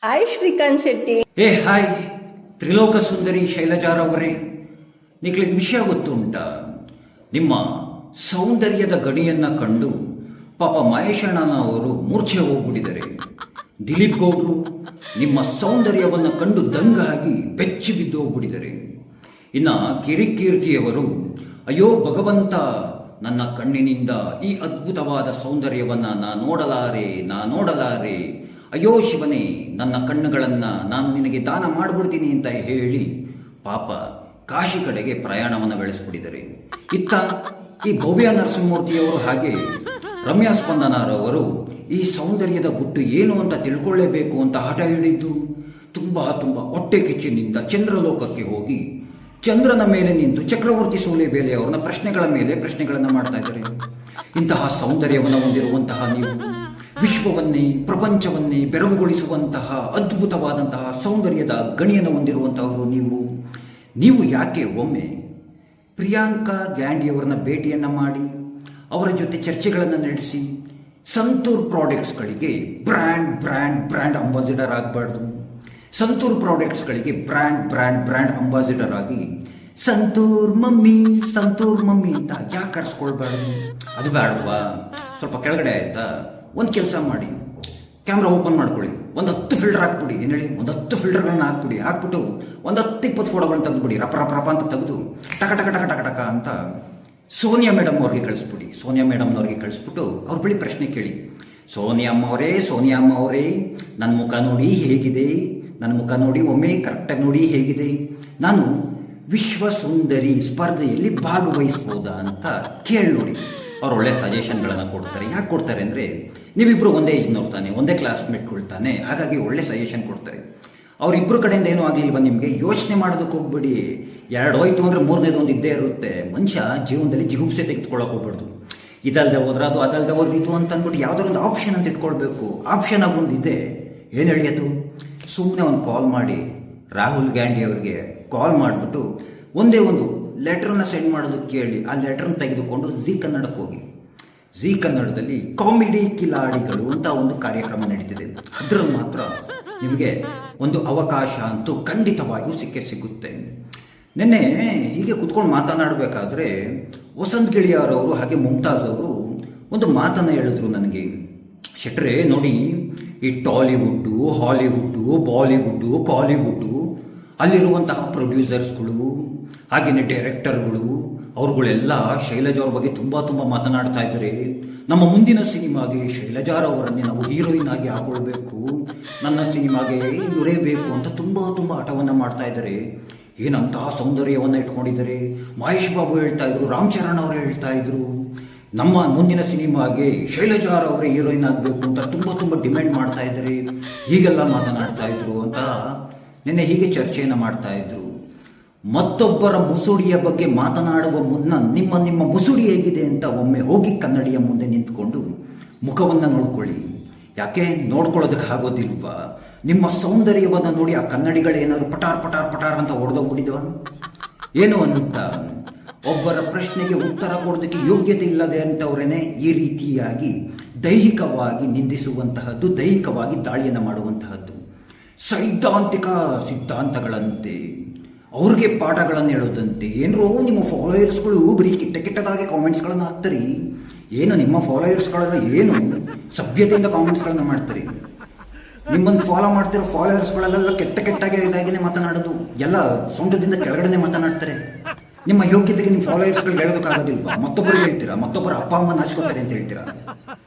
Hi Srikanth Shetty. Hi ತ್ರಿಲೋಕ ಸುಂದರಿ ಶೈಲಜಾರವರೇ, ನಿಮಗೆ ವಿಷಯ ಗೊತ್ತುಂಟ? ನಿಮ್ಮ ಸೌಂದರ್ಯದ ಗಣಿಯನ್ನ ಕಂಡು ಪಾಪ ಮಹೇಶಣ್ಣನವರು ಮೂರ್ಛೆ ಹೋಗ್ಬಿಟ್ಟಿದ್ದಾರೆ. ದಿಲೀಪ್ ಗೌಡ್ರು ನಿಮ್ಮ ಸೌಂದರ್ಯವನ್ನು ಕಂಡು ದಂಗಾಗಿ ಬೆಚ್ಚಿ ಬಿದ್ದು ಹೋಗ್ಬಿಟ್ಟಿದ್ದಾರೆ. ಇನ್ನ ಕಿರಿಕೀರ್ತಿಯವರು, ಅಯ್ಯೋ ಭಗವಂತ, ನನ್ನ ಕಣ್ಣಿನಿಂದ ಈ ಅದ್ಭುತವಾದ ಸೌಂದರ್ಯವನ್ನ ನಾ ನೋಡಲಾರೆ, ಅಯ್ಯೋ ಶಿವನೇ, ನನ್ನ ಕಣ್ಣುಗಳನ್ನು ನಾನು ನಿನಗೆ ದಾನ ಮಾಡಿಬಿಡ್ತೀನಿ ಅಂತ ಹೇಳಿ ಪಾಪ ಕಾಶಿ ಕಡೆಗೆ ಪ್ರಯಾಣವನ್ನು ಬೆಳೆಸ್ಬಿಟ್ಟಿದ್ದಾರೆ. ಇತ್ತ ಈ ಭವ್ಯ ನರಸಿಂಹಮೂರ್ತಿಯವರು ಹಾಗೆ ರಮ್ಯಾ ಸ್ಪಂದನರವರು ಈ ಸೌಂದರ್ಯದ ಗುಟ್ಟು ಏನು ಅಂತ ತಿಳ್ಕೊಳ್ಳೇಬೇಕು ಅಂತ ಹಠ ಹಿಡಿದು ತುಂಬ ಹೊಟ್ಟೆ ಕಿಚ್ಚಿನಿಂದ ಚಂದ್ರಲೋಕಕ್ಕೆ ಹೋಗಿ ಚಂದ್ರನ ಮೇಲೆ ನಿಂತು ಚಕ್ರವರ್ತಿ ಸೂಲಿಬೇಲೆ ಅವರನ್ನ ಪ್ರಶ್ನೆಗಳ ಮೇಲೆ ಪ್ರಶ್ನೆಗಳನ್ನು ಮಾಡ್ತಾ ಇದ್ದಾರೆ. ಇಂತಹ ಸೌಂದರ್ಯವನ್ನು ಹೊಂದಿರುವಂತಹ ನೀವು, ವಿಶ್ವವನ್ನೇ ಪ್ರಪಂಚವನ್ನೇ ಬೆರಗುಗೊಳಿಸುವಂತಹ ಅದ್ಭುತವಾದಂತಹ ಸೌಂದರ್ಯದ ಗಣಿಯನ್ನು ಹೊಂದಿರುವಂತಹವರು ನೀವು ಯಾಕೆ ಒಮ್ಮೆ ಪ್ರಿಯಾಂಕಾ ಗ್ಯಾಂಡಿಯವರನ್ನ ಭೇಟಿಯನ್ನು ಮಾಡಿ ಅವರ ಜೊತೆ ಚರ್ಚೆಗಳನ್ನು ನಡೆಸಿ ಸಂತೂರ್ ಪ್ರಾಡಕ್ಟ್ಸ್ಗಳಿಗೆ ಬ್ರ್ಯಾಂಡ್ ಅಂಬಾಸಿಡರ್ ಆಗಬಾರ್ದು? ಸಂತೂರ್ ಪ್ರಾಡಕ್ಟ್ಸ್ಗಳಿಗೆ ಬ್ರ್ಯಾಂಡ್ ಅಂಬಾಸಿಡರ್ ಆಗಿ ಸಂತೂರ್ ಮಮ್ಮಿ ಅಂತ ಯಾಕೆ ಕರೆಸ್ಕೊಳ್ಬಾರ್ದು? ಅದು ಬೇಡವಾ? ಸ್ವಲ್ಪ ಕೆಳಗಡೆ ಆಯ್ತಾ? ಒಂದು ಕೆಲಸ ಮಾಡಿ, ಕ್ಯಾಮ್ರಾ ಓಪನ್ ಮಾಡ್ಕೊಳ್ಳಿ, ಒಂದು 10 ಫಿಲ್ಟರ್ ಹಾಕ್ಬಿಡಿ. ಏನು ಹೇಳಿ, ಒಂದು 10 ಫಿಲ್ಟರ್ಗಳನ್ನ ಹಾಕ್ಬಿಟ್ಟು ಒಂದು 10-20 ಫೋಟೋಗಳನ್ನ ತೆಗೆದುಬಿಡಿ. ರಪ ಅಂತ ತೆಗೆದು ಟಕ ಅಂತ ಸೋನಿಯಾ ಮೇಡಮ್ ಅವ್ರಿಗೆ ಕಳಿಸ್ಬಿಡಿ. ಸೋನಿಯಾ ಮೇಡಮ್ನವ್ರಿಗೆ ಕಳಿಸ್ಬಿಟ್ಟು ಅವ್ರ ಬಳಿ ಪ್ರಶ್ನೆ ಕೇಳಿ, ಸೋನಿಯಾ ಅಮ್ಮ ಅವರೇ, ನನ್ನ ಮುಖ ನೋಡಿ ಹೇಗಿದೆ? ನನ್ನ ಮುಖ ನೋಡಿ ಒಮ್ಮೆ ಕರೆಕ್ಟಾಗಿ ನೋಡಿ ಹೇಗಿದೆ? ನಾನು ವಿಶ್ವ ಸುಂದರಿ ಸ್ಪರ್ಧೆಯಲ್ಲಿ ಭಾಗವಹಿಸ್ಬೋದಾ ಅಂತ ಕೇಳಿ ನೋಡಿ. ಅವ್ರು ಒಳ್ಳೆ ಸಜೆಷನ್ಗಳನ್ನು ಕೊಡ್ತಾರೆ. ಯಾಕೆ ಕೊಡ್ತಾರೆ ಅಂದರೆ, ನೀವಿಬ್ಬರು ಒಂದೇ ಏಜ್ನವ್ರು ತಾನೆ, ಒಂದೇ ಕ್ಲಾಸ್ಮೇಟ್ಗಳು ತಾನೆ, ಹಾಗಾಗಿ ಒಳ್ಳೆ ಸಜೆಷನ್ ಕೊಡ್ತಾರೆ. ಅವರಿಬ್ಬರು ಕಡೆಯಿಂದ ಏನೂ ಆಗಲಿಲ್ವ ನಿಮಗೆ? ಯೋಚನೆ ಮಾಡೋದಕ್ಕೆ ಹೋಗ್ಬೇಡಿ. 2 ಹೋಯ್ತು ಅಂದರೆ 3ನೇದು ಒಂದು ಇದ್ದೇ ಇರುತ್ತೆ. ಮನುಷ್ಯ ಜೀವನದಲ್ಲಿ ಜಿಗುಪ್ಸೆ ತೆಗೆದುಕೊಳ್ಳೋಕೆ ಹೋಗ್ಬಾರ್ದು. ಇದಲ್ಲದೆ ಹೋದ್ರೆ ಅದು, ಅದಲ್ಲದೆ ಹೋದ್ರೆ ಇದು ಅಂತ ಅಂದ್ಬಿಟ್ಟು ಯಾವುದೋ ಒಂದು ಆಪ್ಷನ್ ಅಂತ ಇಟ್ಕೊಳ್ಬೇಕು. ಆಪ್ಷನ್ ಆಗಿ ಒಂದಿದೆ, ಏನು ಹೇಳಿ ಅದು? ಸುಮ್ಮನೆ ಒಂದು ಕಾಲ್ ಮಾಡಿ, ರಾಹುಲ್ ಗಾಂಧಿ ಅವರಿಗೆ ಕಾಲ್ ಮಾಡಿಬಿಟ್ಟು ಒಂದೇ ಒಂದು ಲೆಟ್ರನ್ನ ಸೆಂಡ್ ಮಾಡೋದಕ್ಕೆ ಕೇಳಿ. ಆ ಲೆಟ್ರನ್ನ ತೆಗೆದುಕೊಂಡು ಝೀ ಕನ್ನಡಕ್ಕೆ ಹೋಗಿ. ಝೀ ಕನ್ನಡದಲ್ಲಿ ಕಾಮಿಡಿ ಕಿಲಾಡಿಗಳು ಅಂತ ಒಂದು ಕಾರ್ಯಕ್ರಮ ನಡೀತಿದೆ. ಅದರಲ್ಲಿ ಮಾತ್ರ ನಿಮಗೆ ಒಂದು ಅವಕಾಶ ಅಂತೂ ಖಂಡಿತವಾಗಿಯೂ ಸಿಗುತ್ತೆ. ನಿನ್ನೆ ಹೀಗೆ ಕುತ್ಕೊಂಡು ಮಾತನಾಡಬೇಕಾದ್ರೆ ವಸಂತ್ ಗಿಳಿಯಾರವರು ಹಾಗೆ ಮುಮ್ತಾಜ್ ಅವರು ಒಂದು ಮಾತನ್ನು ಹೇಳಿದ್ರು ನನಗೆ. ಶೆಟ್ರೆ ನೋಡಿ, ಈ ಟಾಲಿವುಡ್ಡು, ಹಾಲಿವುಡ್ಡು, ಬಾಲಿವುಡ್ಡು, ಕಾಲಿವುಡ್ಡು ಅಲ್ಲಿರುವಂತಹ ಪ್ರೊಡ್ಯೂಸರ್ಸ್ಗಳು ಹಾಗೆಯೇ ಡೈರೆಕ್ಟರ್ಗಳು ಅವ್ರುಗಳೆಲ್ಲ ಶೈಲಜಾ ಅವ್ರ ಬಗ್ಗೆ ತುಂಬ ಮಾತನಾಡ್ತಾ ಇದ್ದಾರೆ. ನಮ್ಮ ಮುಂದಿನ ಸಿನಿಮಾಗೆ ಶೈಲಜಾರವರನ್ನೇ ನಾವು ಹೀರೋಯಿನ್ ಆಗಿ ಹಾಕೊಳ್ಬೇಕು, ನನ್ನ ಸಿನಿಮಾಗೆ ಇವರೇ ಬೇಕು ಅಂತ ತುಂಬ ಹಠವನ್ನು ಮಾಡ್ತಾ ಇದ್ದಾರೆ. ಏನಂತಹ ಸೌಂದರ್ಯವನ್ನು ಇಟ್ಕೊಂಡಿದ್ದಾರೆ. ಮಹೇಶ್ ಬಾಬು ಹೇಳ್ತಾ ಇದ್ರು, ರಾಮ್ ಚರಣ್ ಅವರು ಹೇಳ್ತಾ ಇದ್ರು, ನಮ್ಮ ಮುಂದಿನ ಸಿನಿಮಾಗೆ ಶೈಲಜಾರವರೇ ಹೀರೋಯಿನ್ ಆಗಬೇಕು ಅಂತ ತುಂಬ ಡಿಮ್ಯಾಂಡ್ ಮಾಡ್ತಾ ಇದ್ದಾರೆ. ಹೀಗೆಲ್ಲ ಮಾತನಾಡ್ತಾ ಇದ್ರು ಅಂತ ನಿನ್ನೆ ಹೀಗೆ ಚರ್ಚೆಯನ್ನು ಮಾಡ್ತಾ ಇದ್ರು. ಮತ್ತೊಬ್ಬರ ಮುಸುಡಿಯ ಬಗ್ಗೆ ಮಾತನಾಡುವ ಮುನ್ನ ನಿಮ್ಮ ಮುಸುಡಿ ಹೇಗಿದೆ ಅಂತ ಒಮ್ಮೆ ಹೋಗಿ ಕನ್ನಡಿಯ ಮುಂದೆ ನಿಂತ್ಕೊಂಡು ಮುಖವನ್ನು ನೋಡ್ಕೊಳ್ಳಿ. ಯಾಕೆ ನೋಡ್ಕೊಳ್ಳೋದಕ್ಕೆ ಆಗೋದಿಲ್ವಾ? ನಿಮ್ಮ ಸೌಂದರ್ಯವನ್ನು ನೋಡಿ ಆ ಕನ್ನಡಿಗಳೇನಾದ್ರು ಪಟಾರ್ ಅಂತ ಹೊಡೆದೋಗ್ಬಿಟ್ಟಿದ್ವ ಏನು ಅಂತ? ಒಬ್ಬರ ಪ್ರಶ್ನೆಗೆ ಉತ್ತರ ಕೊಡೋದಕ್ಕೆ ಯೋಗ್ಯತೆ ಇಲ್ಲದೆ ಅಂತವರೇನೆ ಈ ರೀತಿಯಾಗಿ ದೈಹಿಕವಾಗಿ ನಿಂದಿಸುವಂತಹದ್ದು, ದೈಹಿಕವಾಗಿ ದಾಳಿಯನ್ನು ಮಾಡುವಂತಹದ್ದು. ಸೈದ್ಧಾಂತಿಕ ಸಿದ್ಧಾಂತಗಳಂತೆ ಅವ್ರಿಗೆ ಪಾಠಗಳನ್ನು ಹೇಳೋದಂತೆ. ಏನರೋ ನಿಮ್ಮ ಫಾಲೋಯರ್ಸ್ಗಳು ಬರೀ ಕೆಟ್ಟದಾಗಿ ಕಾಮೆಂಟ್ಸ್ಗಳನ್ನು ಹಾಕ್ತಾರೆ. ಏನು ನಿಮ್ಮ ಫಾಲೋಯರ್ಸ್ಗಳೆಲ್ಲ ಏನು ಸಭ್ಯತೆಯಿಂದ ಕಾಮೆಂಟ್ಸ್ಗಳನ್ನು ಮಾಡ್ತಾರೆ? ನಿಮ್ಮನ್ನು ಫಾಲೋ ಮಾಡ್ತಿರೋ ಫಾಲೋಯರ್ಸ್ಗಳೆಲ್ಲ ಕೆಟ್ಟಾಗಿ ಇದಾಗಿನೇ ಮಾತನಾಡೋದು, ಎಲ್ಲ ಸೊಂಟದಿಂದ ಕೆಳಗಡೆ ಮಾತನಾಡ್ತಾರೆ. ನಿಮ್ಮ ಯೋಗ್ಯತೆಗೆ ನಿಮ್ಮ ಫಾಲೋಯರ್ಸ್ಗಳು ಹೇಳೋದಕ್ಕಾಗೋದಿಲ್ವಾ? ಮತ್ತೊಬ್ಬರಿಗೆ ಹೇಳ್ತೀರಾ, ಮತ್ತೊಬ್ಬರ ಅಪ್ಪ ಅಮ್ಮ ನಾಚ್ಕೋತಾರೆ ಅಂತ ಹೇಳ್ತೀರಾ?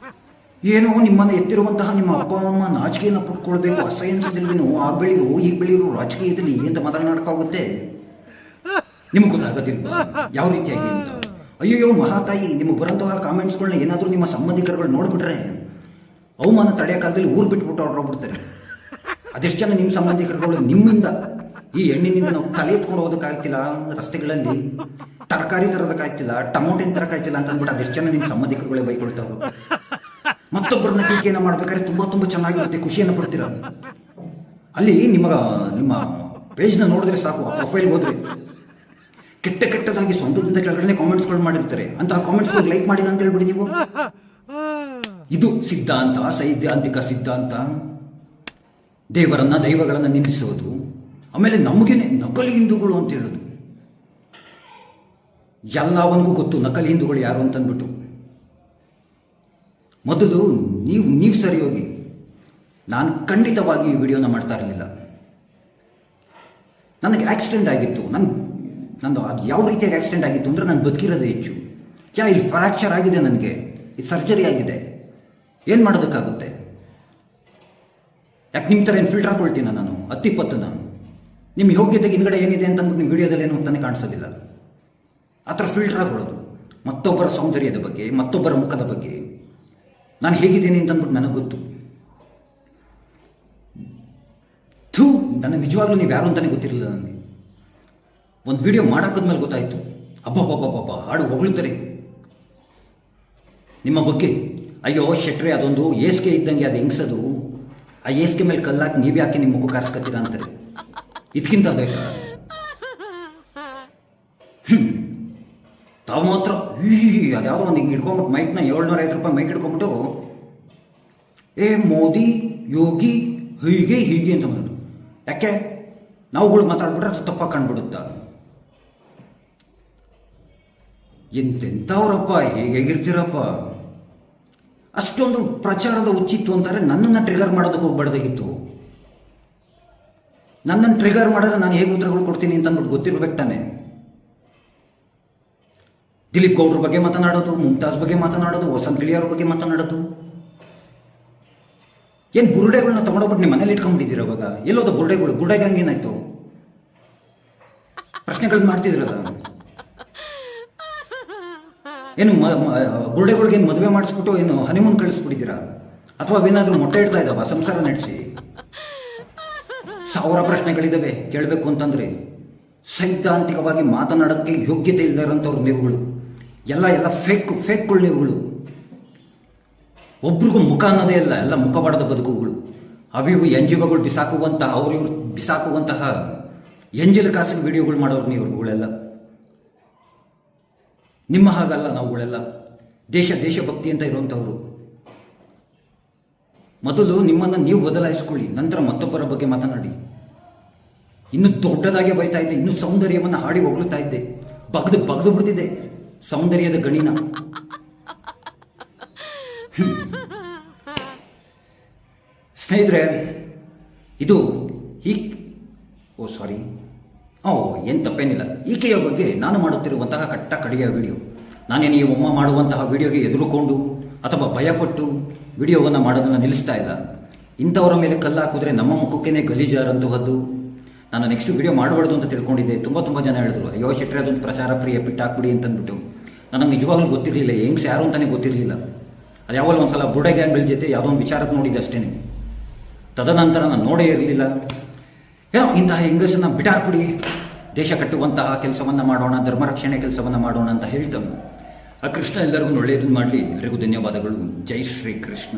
ಏನೋ ನಿಮ್ಮನ್ನು ಎತ್ತಿರುವಂತಹ ನಿಮ್ಮ ಅಪ್ಪ ಅಮ್ಮ ನಾಚಿಕೆಯನ್ನು ಪಡ್ಕೊಳ್ಬೇಕು, ಅಸಹ್ಯನ್ಸದಿಲ್ವೇನೋ, ಆಗ ಬೆಳೀರು ಈಗ ಬೆಳೀರು, ರಾಜಕೀಯದಲ್ಲಿ ಅಂತ ಮಾತನಾಡೋಕ್ಕಾಗುತ್ತೆ? ನಿಮ್ಗೆ ಗೊತ್ತಾಗೋದಿಲ್ವಾ ಯಾವ ರೀತಿಯಾಗಿ ಅಂತ? ಅಯ್ಯೋ ಮಹಾತಾಯಿ, ನಿಮಗೆ ಬರೋಂತಹ ಕಾಮೆಂಟ್ಸ್ಗಳನ್ನ ಏನಾದರೂ ನಿಮ್ಮ ಸಂಬಂಧಿಕರುಗಳು ನೋಡ್ಬಿಟ್ರೆ ಅವಮಾನ ತಡೆಯೋಕ್ಕಾಗಲಿ ಊರು ಬಿಟ್ಬಿಟ್ಟು ಹೊರಟೋಗ್ಬಿಡ್ತಾರೆ. ಅದೆಷ್ಟು ಜನ ನಿಮ್ಮ ಸಂಬಂಧಿಕರುಗಳು ನಿಮ್ಮಿಂದ, ಈ ಹೆಣ್ಣಿನಿಂದ ನಾವು ತಲೆ ಎತ್ಕೊಂಡು ಹೋಗೋದಕ್ಕಾಗ್ತಿಲ್ಲ, ರಸ್ತೆಗಳಲ್ಲಿ ತರಕಾರಿ ತರೋದಕ್ಕಾಗ್ತಿಲ್ಲ, ಟೊಮೊಟೊ ತರಕಾಗ್ತಿಲ್ಲ ಅಂತ ಅಂದ್ಬಿಟ್ಟು ಅದೆಷ್ಟು ಜನ ನಿಮ್ಮ ಸಂಬಂಧಿಕರುಗಳೇ ಬೈಕೊಳ್ತಾವ್ರು. ಮತ್ತೊಬ್ಬರನ್ನ ಟೀಕೆಯನ್ನು ಮಾಡ್ಬೇಕಾದ್ರೆ ತುಂಬ ಚೆನ್ನಾಗಿರುತ್ತೆ, ಖುಷಿಯನ್ನು ಪಡ್ತೀರ. ಅಲ್ಲಿ ನಿಮ್ಮ ಪೇಜ್ನ ನೋಡಿದ್ರೆ ಸಾಕು, ಆ ಪ್ರೊಫೈಲ್ಗೆ ಹೋದ್ರೆ ಕೆಟ್ಟದಾಗಿ ಸೊಂಟದಿಂದ ಕೆಳಗಡೆ ಕಾಮೆಂಟ್ಸ್ಗಳು ಮಾಡಿರ್ತಾರೆ. ಅಂತಹ ಕಾಮೆಂಟ್ಸ್ಗಳು ಲೈಕ್ ಮಾಡಿಲ್ಲ ಅಂತ ಹೇಳ್ಬಿಡಿ ನೀವು. ಇದು ಸಿದ್ಧಾಂತ, ಸೈದ್ಧಾಂತಿಕ ಸಿದ್ಧಾಂತ. ದೈವಗಳನ್ನು ನಿಂದಿಸೋದು, ಆಮೇಲೆ ನಮಗೇನೆ ನಕಲಿ ಹಿಂದೂಗಳು ಅಂತ ಹೇಳೋದು. ಎಲ್ಲವನಿಗೂ ಗೊತ್ತು ನಕಲಿ ಹಿಂದೂಗಳು ಯಾರು ಅಂತಂದ್ಬಿಟ್ಟು. ಮೊದಲು ನೀವು ಸರಿ ಹೋಗಿ. ನಾನು ಖಂಡಿತವಾಗಿ ಈ ವಿಡಿಯೋನ ಮಾಡ್ತಾ ಇರಲಿಲ್ಲ. ನನಗೆ ಆಕ್ಸಿಡೆಂಟ್ ಆಗಿತ್ತು. ನಂದು ಅದು ಯಾವ ರೀತಿಯಾಗಿ ಆಕ್ಸಿಡೆಂಟ್ ಆಗಿತ್ತು ಅಂದರೆ ನಾನು ಬದುಕಿರೋದೇ ಹೆಚ್ಚು. ಇಲ್ಲಿ ಫ್ರ್ಯಾಕ್ಚರ್ ಆಗಿದೆ, ನನಗೆ ಇದು ಸರ್ಜರಿ ಆಗಿದೆ, ಏನು ಮಾಡೋದಕ್ಕಾಗುತ್ತೆ? ಯಾಕೆ ನಿಮ್ಮ ಥರ ಏನು ಫಿಲ್ಟರ್ ಹಾಕೊಳ್ತೀನ ನಾನು? 10-20 ನಾನು ನಿಮ್ಮ ಯೋಗ್ಯತೆಗೆ ಹಿಂದ್ಗಡೆ ಏನಿದೆ ಅಂತಂದ್ಬಿಟ್ಟು ನಿಮ್ಮ ವಿಡಿಯೋದಲ್ಲಿ ಏನು ಅಂತಾನೆ ಕಾಣಿಸೋದಿಲ್ಲ. ಆ ಥರ ಫಿಲ್ಟರ್ ಹಾಕೊಳ್ಳೋದು ಮತ್ತೊಬ್ಬರ ಸೌಂದರ್ಯದ ಬಗ್ಗೆ, ಮತ್ತೊಬ್ಬರ ಮುಖದ ಬಗ್ಗೆ. ನಾನು ಹೇಗಿದ್ದೀನಿ ಅಂತಂದ್ಬಿಟ್ಟು ನನಗೆ ಗೊತ್ತು. ನನಗೆ ನಿಜವಾಗ್ಲೂ ನೀವು ಯಾರು ಅಂತಲೇ ಗೊತ್ತಿರಲಿಲ್ಲ. ನನಗೆ ಒಂದು ವಿಡಿಯೋ ಮಾಡಾಕದ್ಮೇಲೆ ಗೊತ್ತಾಯಿತು. ಅಬ್ಬಬ್ಬಬ್ಬಬ್ಬ ಹಾಡು ಹೊಗಳ್ತಾರೆ ನಿಮ್ಮ ಬಗ್ಗೆ. ಅಯ್ಯೋ ಶೆಟ್ರೆ, ಅದೊಂದು ಏಸ್ಗೆ ಇದ್ದಂಗೆ ಅದು ಹೆಂಗ್ಸದು. ಆ ಏಸ್ಗೆ ಮೇಲೆ ಕಲ್ಲಾಕಿ ನೀವು ಯಾಕೆ ನಿಮ್ಮ ಮುಖ ಕಾರ್ಸ್ಕೊತೀರಾ ಅಂತಾರೆ. ಇದಕ್ಕಿಂತ ಬೇಕಾ? ತಾವು ಮಾತ್ರ ಅದ್ಯಾವುದೋ ಒಂದು ಹಿಂಗೆ ಹಿಡ್ಕೊಂಬಿಟ್ಟು ಮೈಕ್ನ 750 ರೂಪಾಯಿ ಮೈಕ್ ಹಿಡ್ಕೊಂಬಿಟ್ಟು ಮೋದಿ ಯೋಗಿ ಹೀಗೆ ಅಂತ ಮಾಡೋದು. ಯಾಕೆ ನಾವುಗಳು ಮಾತಾಡ್ಬಿಟ್ರೆ ಅದು ತಪ್ಪಾಗಿ ಕಂಡುಬಿಡುತ್ತಾ? ಎಂತೆಂಥವ್ರಪ್ಪ, ಹೇಗಿರ್ತೀರಪ್ಪ? ಅಷ್ಟೊಂದು ಪ್ರಚಾರದ ಹುಚ್ಚಿತ್ತು ಅಂತಾರೆ. ನನ್ನನ್ನು ಟ್ರಿಗರ್ ಮಾಡೋದಕ್ಕೆ ಹೋಗ್ಬಾರ್ದಾಗಿತ್ತು. ನನ್ನನ್ನು ಟ್ರಿಗರ್ ಮಾಡಿದ್ರೆ ನಾನು ಹೇಗೆ ಉತ್ತರಗಳು ಕೊಡ್ತೀನಿ ಅಂತಂದ್ಬಿಟ್ಟು ಗೊತ್ತಿರ್ಬೇಕು ತಾನೆ. ದಿಲೀಪ್ ಗೌಡ್ರ ಬಗ್ಗೆ ಮಾತನಾಡೋದು, ಮುಮ್ತಾಜ್ ಬಗ್ಗೆ ಮಾತನಾಡೋದು, ವಸಂತ್ ಗಿಳಿಯವ್ರ ಬಗ್ಗೆ ಮಾತನಾಡೋದು. ಏನು ಬುರುಡೆಗಳನ್ನ ತಗೊಂಡೋಗ್ಬಿಟ್ಟು ನಿಮ್ಮ ಮನೇಲಿ ಇಟ್ಕೊಂಡ್ಬಿಟ್ಟಿದ್ದೀರ? ಅವಾಗ ಎಲ್ಲೋದ ಬುರುಡೆಗಳು? ಬುರುಡೆಗೆ ಹಂಗೇನಾಯ್ತು? ಪ್ರಶ್ನೆಗಳನ್ನ ಮಾಡ್ತಿದ್ರಲ್ಲ. ಏನು ಬುರುಡೆಗಳಿಗೇನು ಮದುವೆ ಮಾಡಿಸ್ಬಿಟ್ಟು ಏನು ಹನಿಮೂನ್ ಕಳಿಸ್ಬಿಟ್ಟಿದ್ದೀರಾ? ಅಥವಾ ಅವೇನಾದ್ರೂ ಮೊಟ್ಟೆ ಇಡ್ತಾ ಇದ್ದಾವ ಸಂಸಾರ ನಡೆಸಿ? 1000 ಪ್ರಶ್ನೆಗಳಿದ್ದಾವೆ ಕೇಳಬೇಕು ಅಂತಂದ್ರೆ. ಸೈದ್ಧಾಂತಿಕವಾಗಿ ಮಾತನಾಡೋಕ್ಕೆ ಯೋಗ್ಯತೆ ಇಲ್ಲದಂಥವ್ರು ನೀವುಗಳು. ಎಲ್ಲ ಫೇಕ್ಗಳು ನೀವುಗಳು. ಒಬ್ರಿಗೂ ಮುಖ ಅನ್ನೋದೇ ಇಲ್ಲ, ಎಲ್ಲ ಮುಖವಾಡದ ಬದುಕುಗಳು. ಅವಿವು ಎಂಜಿವಗಳು ಬಿಸಾಕುವಂತಹ, ಇವ್ರು ಬಿಸಾಕುವಂತಹ ಎಂಜಿಲ ಕಾಸಿಗೆ ವಿಡಿಯೋಗಳು ಮಾಡೋರು ನೀವುಗಳೆಲ್ಲ. ನಿಮ್ಮ ಹಾಗಲ್ಲ ನಾವುಗಳೆಲ್ಲ. ದೇಶಭಕ್ತಿ ಅಂತ ಇರುವಂಥವ್ರು. ಮೊದಲು ನಿಮ್ಮನ್ನು ನೀವು ಬದಲಾಯಿಸ್ಕೊಳ್ಳಿ, ನಂತರ ಮತ್ತೊಬ್ಬರ ಬಗ್ಗೆ ಮಾತನಾಡಿ. ಇನ್ನೂ ದೊಡ್ಡದಾಗೆ ಬೈತಾ ಇದ್ದೆ, ಇನ್ನೂ ಸೌಂದರ್ಯವನ್ನು ಹಾಡಿ ಹೊಗಳುತ್ತಾ ಇದ್ದೆ. ಬಗ್ದು ಬಿಡ್ತಿದ್ದೆ ಸೌಂದರ್ಯದ ಗಣಿನ. ಸ್ನೇಹಿತರೆ, ಇದು ಏನು ತಪ್ಪೇನಿಲ್ಲ. ಈಕೆಯ ಬಗ್ಗೆ ನಾನು ಮಾಡುತ್ತಿರುವಂತಹ ಕಡೆಯ ವಿಡಿಯೋ. ನಾನೇನು ಈ ಒಮ್ಮ ಮಾಡುವಂತಹ ವಿಡಿಯೋಗೆ ಎದುರುಕೊಂಡು ಅಥವಾ ಭಯಪಟ್ಟು ವಿಡಿಯೋವನ್ನು ಮಾಡೋದನ್ನು ನಿಲ್ಲಿಸ್ತಾ ಇಲ್ಲ. ಇಂಥವರ ಮೇಲೆ ಕಲ್ಲು ಹಾಕಿದ್ರೆ ನಮ್ಮ ಮುಖಕ್ಕೇನೆ ಗಲೀಜಾರಂತಹದ್ದು. ನಾನು ನೆಕ್ಸ್ಟ್ ವಿಡಿಯೋ ಮಾಡಬಾರ್ದು ಅಂತ ತಿಳ್ಕೊಂಡಿದ್ದೆ. ತುಂಬ ಜನ ಹೇಳಿದ್ರು, ಅಯ್ಯೋ ಶೆಟ್ರೆ ಅದೊಂದು ಪ್ರಚಾರ ಪ್ರಿಯ ಬಿಟ್ಟಾಕ್ಬಿಡಿ ಅಂತಂದ್ಬಿಟ್ಟು. ನನಗೆ ನಿಜವಾಗ್ಲೂ ಗೊತ್ತಿರಲಿಲ್ಲ, ಹೆಂಗ್ಸ್ ಯಾರು ಅಂತಲೇ ಗೊತ್ತಿರಲಿಲ್ಲ. ಅದು ಯಾವಾಗಲೂ ಒಂದ್ಸಲ ಬುಡ ಗ್ಯಾಂಗ್ಗಳ ಜೊತೆ ಯಾವುದೋ ಒಂದು ವಿಚಾರಕ್ಕೆ ನೋಡಿದ್ದೆ ಅಷ್ಟೇ. ತದನಂತರ ನಾನು ನೋಡೇ ಇರಲಿಲ್ಲ. ಏನೋ ಇಂತಹ ಹೆಂಗಸನ್ನು ಬಿಟ್ಟಾಕ್ಬಿಡಿ, ದೇಶ ಕಟ್ಟುವಂತಹ ಕೆಲಸವನ್ನು ಮಾಡೋಣ, ಧರ್ಮ ರಕ್ಷಣೆ ಕೆಲಸವನ್ನು ಮಾಡೋಣ ಅಂತ ಹೇಳ್ತಾನೆ. ಆ ಕೃಷ್ಣ ಎಲ್ಲರಿಗೂ ಒಳ್ಳೆಯದನ್ನು ಮಾಡಲಿ. ಎಲ್ಲರಿಗೂ ಧನ್ಯವಾದಗಳು. ಜೈ ಶ್ರೀ ಕೃಷ್ಣ.